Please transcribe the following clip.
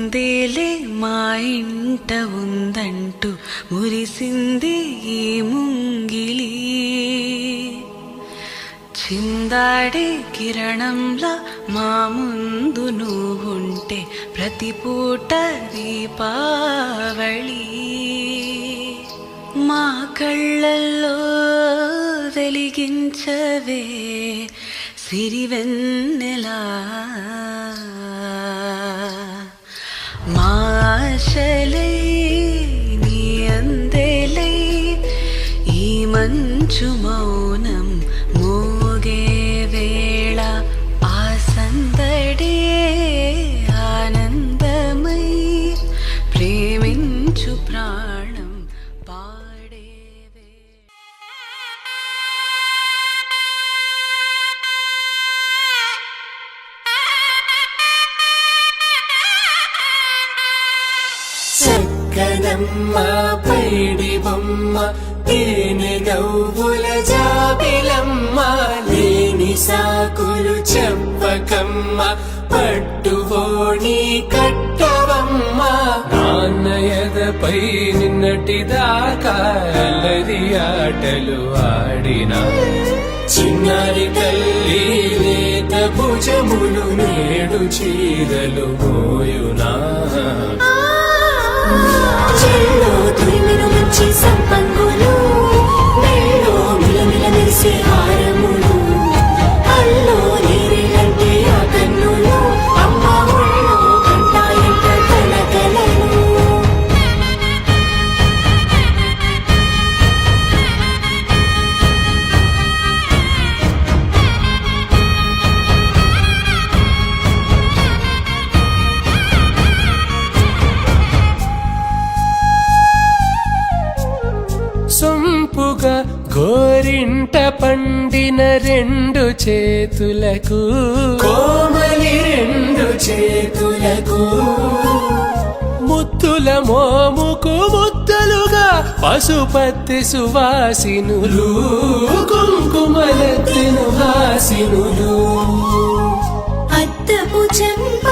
ఉందేలే మా ఇంట ఉందంటూ మురిసింది ఈ ముంగిలి. చిందాడే కిరణంలా మా ముందు నువ్వుంటే ప్రతి పూట దీపావళి. మా కళ్ళల్లో వెలిగించవే సిరివెన్నెలా. మా ఆశలై నీ అందెలై ఈ మంచు మౌనం మోగే వేళ ఆ సందడే ఆనందమై ప్రేమించు ప్రాణం పాడేవే. చక్కనమ్మ పైడి బొమ్మ తేనె నవ్వుల జాబిలమ్మ లేని సాకులు చెప్పకమ్మ పట్టుబోణి కట్టవమ్మ. నాన్నయదపై నిన్నటిదాకా అల్లరి ఆటలు ఆడినా చిన్నారి తల్లి లేత భుజములు నేడు చీరలు మోయునా. చెల్లో తురిమిన మంచి సంపంగులు మెళ్ళో మిలమిల మెరిసే హారములు అల్లో నీరిలంటే ఆ కన్నులు అమ్మ ఒళ్ళో కంటాయంట కలకలను. సొంపుగా గోరింట పండిన రెండు చేతులకు కోమలి రెండు చేతులకు ముత్తుల మోముకు ముద్దలుగా పశుపతి సువాసినులు కుంకుమలెత్తిను హాసినులు. అద్దపు చెంప